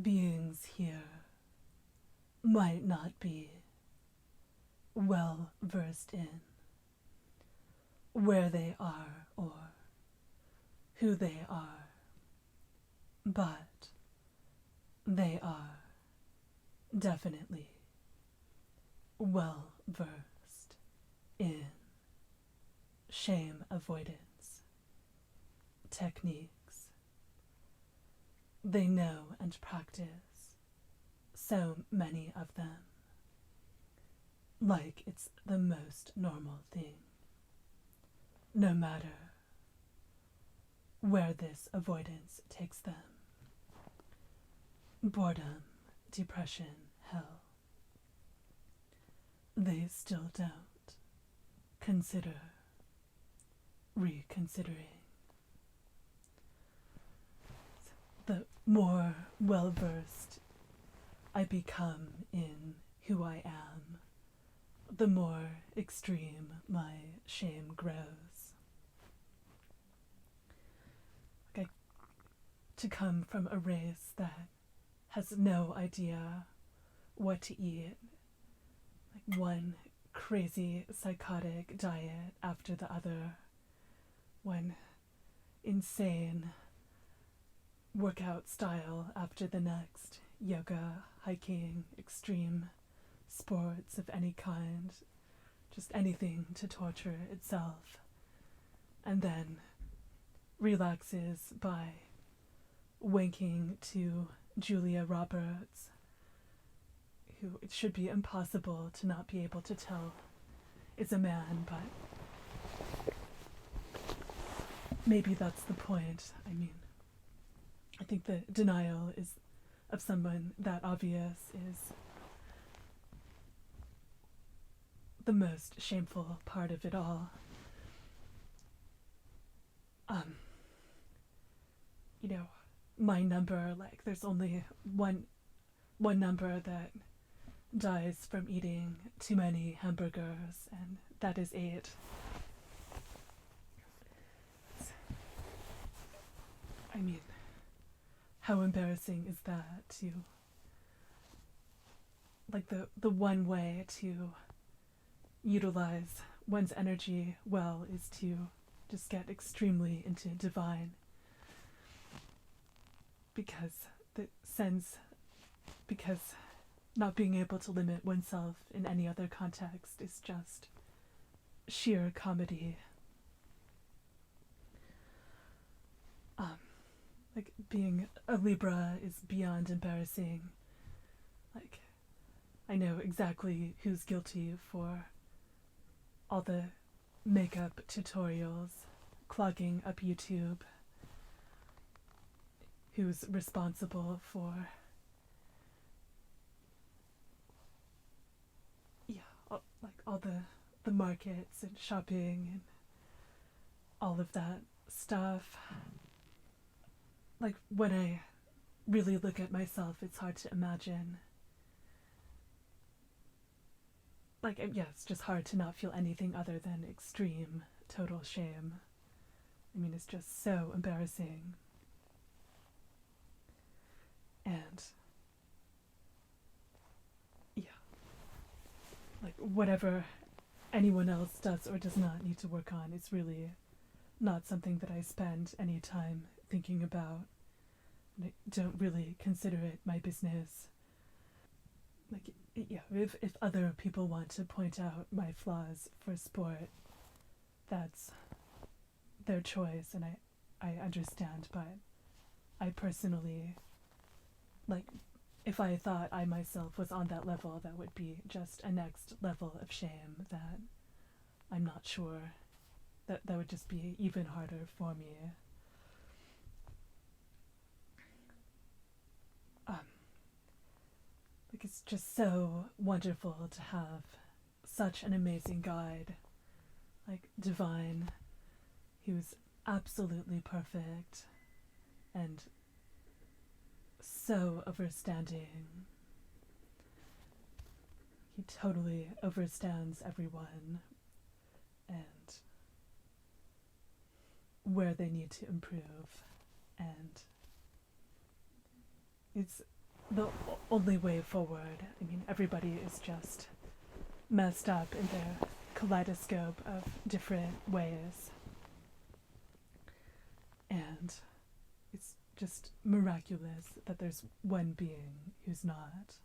beings here might not be well versed in where they are or who they are, but they are definitely well versed in shame avoidance techniques. They know and practice so many of them, like it's the most normal thing, no matter where this avoidance takes them. Boredom, depression, hell. They still don't consider reconsidering. The more well-versed I become in who I am, the more extreme my shame grows. To come from a race that has no idea what to eat, like one crazy psychotic diet after the other, one insane workout style after the next, yoga, hiking, extreme sports of any kind, just anything to torture itself, and then relaxes by wanking to Julia Roberts, who it should be impossible to not be able to tell is a man, but maybe that's the point. I mean, I think the denial is of someone that obvious is the most shameful part of it all. You know, my number, like there's only one number that dies from eating too many hamburgers, and that is 8. I mean, how embarrassing is that? To like the one way to utilize one's energy well is to just get extremely into divine, because not being able to limit oneself in any other context is just sheer comedy. Like being a Libra is beyond embarrassing. Like, I know exactly who's guilty for all the makeup tutorials, clogging up YouTube, who's responsible for all the markets and shopping and all of that stuff. Like, when I really look at myself, it's hard to imagine. Like, yeah, it's just hard to not feel anything other than extreme, total shame. I mean, it's just so embarrassing. And yeah, like whatever anyone else does or does not need to work on, it's really not something that I spend any time thinking about. And I don't really consider it my business. Like, yeah, if other people want to point out my flaws for sport, that's their choice, and I understand, but I personally, like, if I thought I myself was on that level, that would be just a next level of shame that I'm not sure that would just be even harder for me. Like, it's just so wonderful to have such an amazing guide, like Divine, who's absolutely perfect and so overstanding. He totally overstands everyone and where they need to improve, and it's the only way forward. I mean, everybody is just messed up in their kaleidoscope of different ways. And it's just miraculous that there's one being who's not.